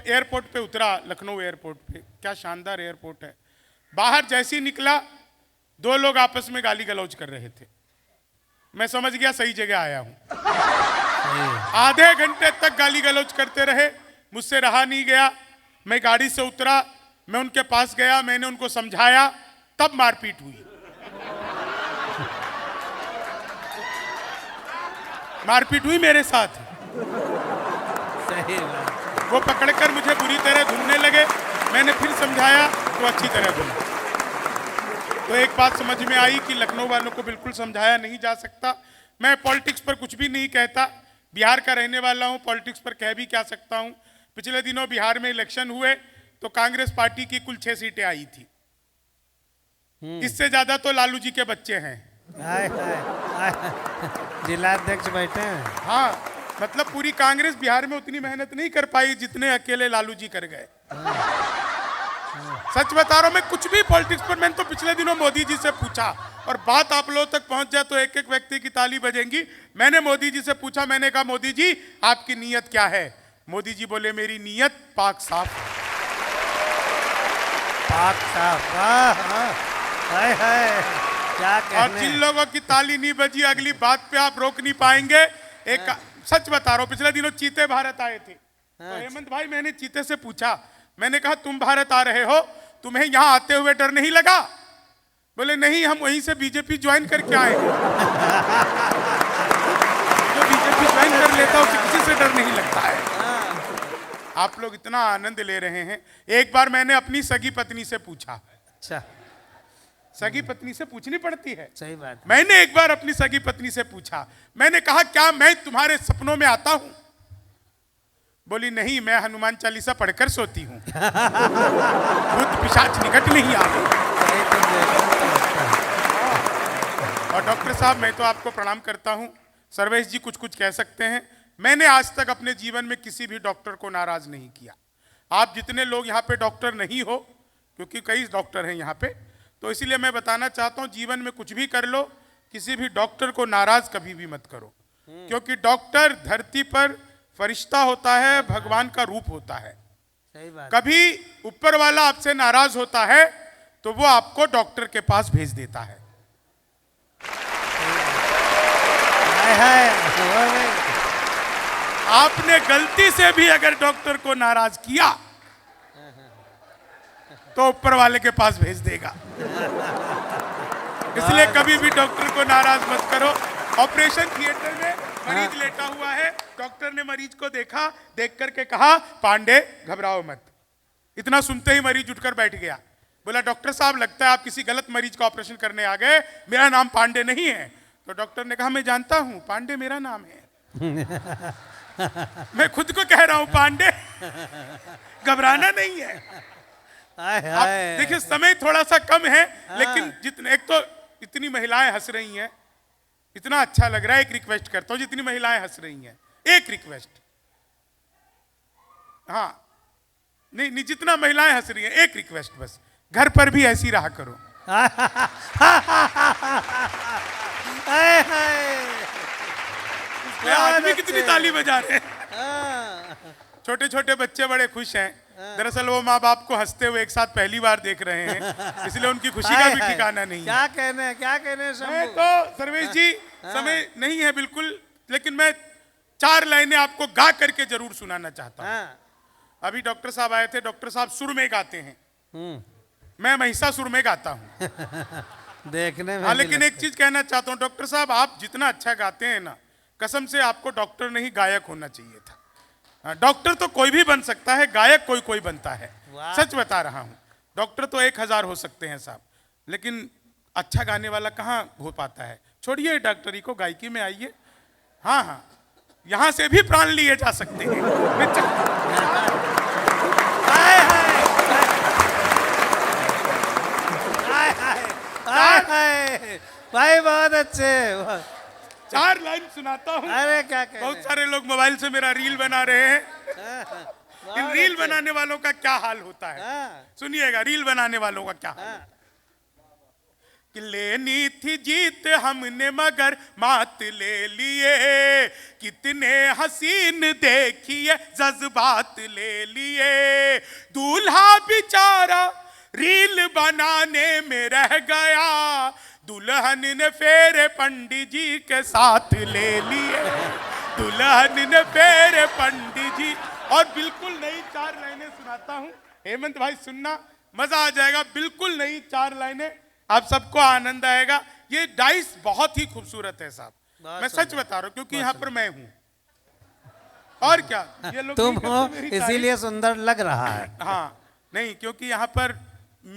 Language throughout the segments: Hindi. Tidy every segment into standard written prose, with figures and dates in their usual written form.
एयरपोर्ट पे उतरा, लखनऊ एयरपोर्ट पे, क्या शानदार एयरपोर्ट है। बाहर जैसे ही निकला, दो लोग आपस में गाली गलौज कर रहे थे। मैं समझ गया सही जगह आया हूं। आधे घंटे तक गाली गलौज करते रहे, मुझसे रहा नहीं गया। मैं गाड़ी से उतरा, मैं उनके पास गया, मैंने उनको समझाया, तब मारपीट हुई। मारपीट हुई मेरे साथ। सही बात। वो पकड़कर मुझे बुरी तरह घूमने लगे, मैंने फिर समझाया तो अच्छी तरह घूमा। तो एक बात समझ में आई कि लखनऊ वालों को बिल्कुल समझाया नहीं जा सकता। मैं पॉलिटिक्स पर कुछ भी नहीं कहता, बिहार का रहने वाला हूं, पॉलिटिक्स पर कह भी क्या सकता हूं। पिछले दिनों बिहार में इलेक्शन हुए तो कांग्रेस पार्टी की कुल 6 सीटें आई थी। इससे ज्यादा तो लालू जी के बच्चे हैं। जिलाध्यक्ष बैठे हैं। हाँ, मतलब पूरी कांग्रेस बिहार में उतनी मेहनत नहीं कर पाई जितने अकेले लालू जी कर गए। सच बता रहा हूं, मैं कुछ भी पॉलिटिक्स पर, मैंने तो पिछले दिनों मोदी जी से पूछा, और बात आप लोगों तक पहुंच जाए तो एक एक व्यक्ति की ताली बजेंगी। मैंने मोदी जी से पूछा, मैंने कहा मोदी जी आपकी नीयत क्या है? मोदी जी बोले मेरी नीयत पाक साफ। पाक साफ, हाय हाय, क्या कहने। और जिन लोगों की ताली नहीं बजी, अगली बात पे आप रोक नहीं पाएंगे। एक सच बता रहा हूं, पिछले दिनों चीते भारत आए थे, तो हेमंत भाई मैंने चीते से पूछा, मैंने कहा तुम भारत आ रहे हो, तुम्हें यहां आते हुए डर नहीं लगा? बोले नहीं, हम वहीं से बीजेपी ज्वाइन करके आए हैं। जो बीजेपी ज्वाइन कर लेता है उसे किसी से डर नहीं लगता है। आप लोग इतना आनंद ले रहे हैं। एक बार मैंने अपनी सगी पत्नी से पूछा। अच्छा, सगी पत्नी से पूछनी पड़ती है। सही बात। मैंने एक बार अपनी सगी पत्नी से पूछा, मैंने कहा क्या मैं तुम्हारे सपनों में आता हूं? बोली नहीं, मैं हनुमान चालीसा पढ़कर सोती हूं। भूत पिशाच निकट नहीं आते। और डॉक्टर साहब मैं तो आपको प्रणाम करता हूं। सर्वेश जी कुछ कुछ कह सकते हैं। मैंने आज तक अपने जीवन में किसी भी डॉक्टर को नाराज नहीं किया। आप जितने लोग यहाँ पे डॉक्टर नहीं हो, क्योंकि कई डॉक्टर हैं यहाँ पे, तो इसीलिए मैं बताना चाहता हूँ जीवन में कुछ भी कर लो, किसी भी डॉक्टर को नाराज कभी भी मत करो। क्योंकि डॉक्टर धरती पर फरिश्ता होता है, भगवान का रूप होता है। सही बात। कभी ऊपर वाला आपसे नाराज होता है तो वो आपको डॉक्टर के पास भेज देता है। आपने गलती से भी अगर डॉक्टर को नाराज किया तो ऊपर वाले के पास भेज देगा। इसलिए कभी भी डॉक्टर को नाराज मत करो। ऑपरेशन थिएटर में मरीज लेटा हुआ है, डॉक्टर ने मरीज को देखा, देख करके कहा पांडे घबराओ मत। इतना सुनते ही मरीज उठकर बैठ गया। बोला डॉक्टर साहब लगता है आप किसी गलत मरीज का ऑपरेशन करने आ गए, मेरा नाम पांडे नहीं है। तो डॉक्टर ने कहा मैं जानता हूं, पांडे मेरा नाम है। मैं खुद को कह रहा हूं पांडे, घबराना नहीं है। आप देखिए समय थोड़ा सा कम है, लेकिन जितने, एक तो इतनी महिलाएं हंस रही हैं, इतना अच्छा लग रहा है। एक रिक्वेस्ट करता हूं, जितनी महिलाएं हंस रही हैं, एक रिक्वेस्ट, हाँ नहीं नहीं, जितना महिलाएं हंस रही हैं एक रिक्वेस्ट बस, घर पर भी ऐसी रहा करो। आदमी कितनी ताली बजा रहे हैं। छोटे छोटे बच्चे बड़े खुश हैं। दरअसल वो माँ बाप को हंसते हुए एक साथ पहली बार देख रहे हैं, इसलिए उनकी खुशी का भी ठिकाना नहीं है। क्या कहने, क्या कहने। मैं तो सर्वेश जी समय नहीं है बिल्कुल, लेकिन मैं 4 लाइनें आपको गा करके जरूर सुनाना चाहता हूँ। अभी डॉक्टर साहब आए थे, डॉक्टर साहब सुर में गाते हैं, मैं महिषासुर में गाता हूँ। देखने में। हाँ, लेकिन एक चीज कहना चाहता हूँ डॉक्टर साहब, आप जितना अच्छा गाते हैं ना, कसम से आपको डॉक्टर नहीं गायक होना चाहिए था। डॉक्टर तो कोई भी बन सकता है, गायक कोई कोई बनता है। सच बता रहा हूं, डॉक्टर तो 1000 हो सकते हैं साहब, लेकिन अच्छा गाने वाला कहाँ हो पाता है। छोड़िए डॉक्टरी को, गायकी में आइए। हाँ हाँ, यहां से भी प्राण लिए जा सकते हैं। भाई बहुत अच्छे। 4 लाइन सुनाता हूँ। अरे क्या कहने। बहुत सारे लोग मोबाइल से मेरा रील बना रहे हैं। इन रील बनाने वालों का क्या हाल होता है, सुनिएगा रील बनाने वालों का क्या हाल। कि लेनी थी जीत हमने मगर मात ले लिए, कितने हसीन देखिए जज्बात ले लिए, दूल्हा बेचारा रील बनाने में रह गया, दुल्हन ने फेरे पंडित जी के साथ ले लिए, दुल्हन ने फेरे पंडित जी। और बिल्कुल नई 4 लाइनें सुनाता हूं, हेमंत भाई सुनना, मजा आ जाएगा। बिल्कुल नई 4 लाइनें, आप सबको आनंद आएगा। ये डाइस बहुत ही खूबसूरत है साहब, मैं सच बता रहा हूं, क्योंकि यहाँ पर मैं हूं और क्या, ये लोग तुम नहीं हो करते मेरी इसीलिए सुंदर लग रहा है। हाँ नहीं, क्योंकि यहाँ पर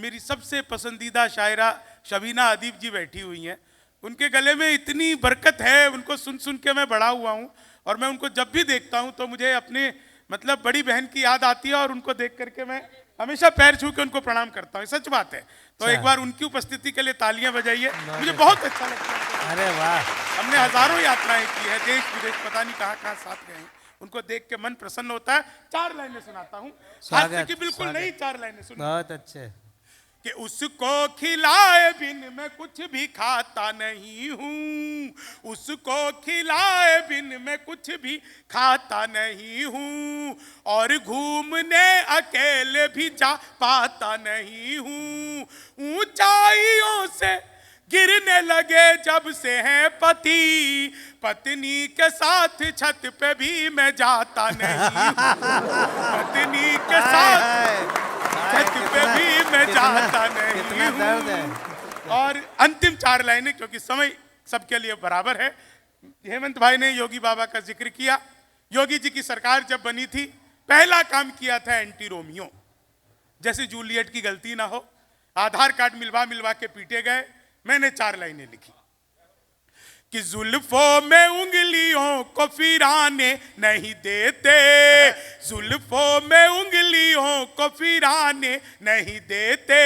मेरी सबसे पसंदीदा शायरा शबीना अदीब जी बैठी हुई हैं, उनके गले में इतनी बरकत है, उनको सुन सुन के मैं बड़ा हुआ हूँ, और मैं उनको जब भी देखता हूँ तो मुझे अपने मतलब बड़ी बहन की याद आती है, और उनको देख करके मैं हमेशा पैर छू के उनको प्रणाम करता हूँ, सच बात है। तो एक बार उनकी उपस्थिति के लिए तालियां बजाइए, मुझे बहुत अच्छा लगता है। अरे वाह, हमने हजारों यात्राएं की है, देश विदेश पता नहीं कहाँ कहाँ साथ गए हैं, उनको देख के मन प्रसन्न होता है। 4 लाइनें सुनाता हूँ, हास्य की बिल्कुल नई 4 लाइनें सुनो। बहुत अच्छे। कि उसको खिलाए बिन मैं कुछ भी खाता नहीं हूँ, उसको खिलाए बिन मैं कुछ भी खाता नहीं हूँ, और घूमने अकेले भी जा पाता नहीं हूँ, ऊंचाइयों से गिरने लगे जब से है पति, पत्नी के साथ छत पे भी मैं जाता नहीं हूँ, पत्नी के साथ छत पे भी मैं जाता नहीं हूँ। और अंतिम 4 लाइनें, क्योंकि समय सबके लिए बराबर है। हेमंत भाई ने योगी बाबा का जिक्र किया। योगी जी की सरकार जब बनी थी, पहला काम किया था एंटी रोमियो, जैसे जूलियट की गलती ना हो, आधार कार्ड मिलवा मिलवा के पीटे गए। मैंने 4 लाइनें लिखी कि जुल्फों में उंगलियों को फिराने नहीं देते, जुल्फों में उंगलियों को फिराने नहीं देते,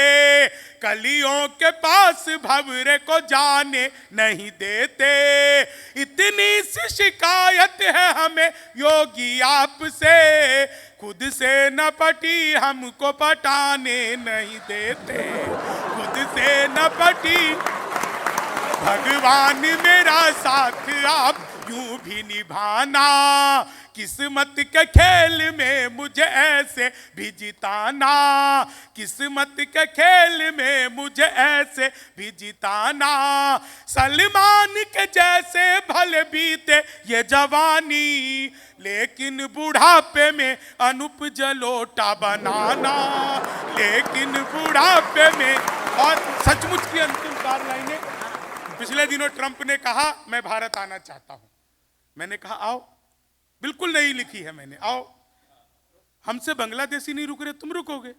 कलियों के पास भंवरे को जाने नहीं देते, इतनी सी शिकायत है हमें योगी आपसे, खुद से न पटी हमको पटाने नहीं देते, खुद से न पटी भगवान मेरा साथ आप यूं भी निभाना, किस्मत के खेल में मुझे ऐसे भी जिताना, किस्मत के खेल में मुझे ऐसे भी जिताना, सलमान के जैसे भले बीते ये जवानी, लेकिन बुढ़ापे में अनुप जलोटा बनाना, लेकिन बुढ़ापे में। और सचमुच की अंतिम 4 लाइनें, पिछले दिनों ट्रंप ने कहा मैं भारत आना चाहता हूं, मैंने कहा आओ, बिल्कुल नहीं लिखी है मैंने, आओ, हमसे बांग्लादेशी नहीं रुक रहे, तुम रुकोगे।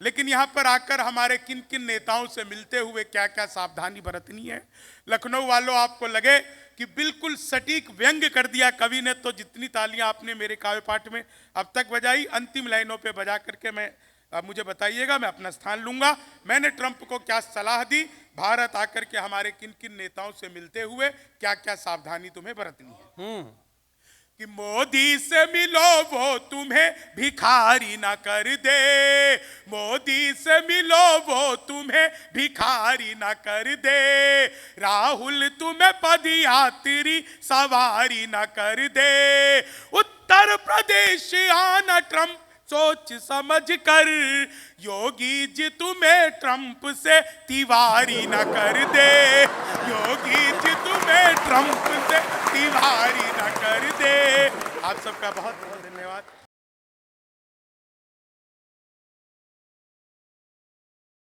लेकिन यहां पर आकर हमारे किन किन नेताओं से मिलते हुए क्या क्या सावधानी बरतनी है। लखनऊ वालों, आपको लगे कि बिल्कुल सटीक व्यंग कर दिया कवि ने, तो जितनी तालियां आपने मेरे काव्य पाठ में अब तक बजाई, अंतिम लाइनों पे बजा करके मैं मुझे बताइएगा, मैं अपना स्थान लूंगा। मैंने ट्रंप को क्या सलाह दी, भारत आकर के हमारे किन किन नेताओं से मिलते हुए क्या क्या सावधानी तुम्हें बरतनी है। कि मोदी से मिलो वो तुम्हें भिखारी ना कर दे, मोदी से मिलो वो तुम्हें भिखारी ना कर दे, राहुल तुम्हें पदयात्री सवारी ना कर दे, उत्तर प्रदेश आना ट्रंप सोच समझ कर, योगी जी तुम्हें ट्रंप से तिवारी ना कर दे, योगी जी तुम्हें ट्रंप से तिवारी ना कर दे। आप सबका बहुत बहुत धन्यवाद।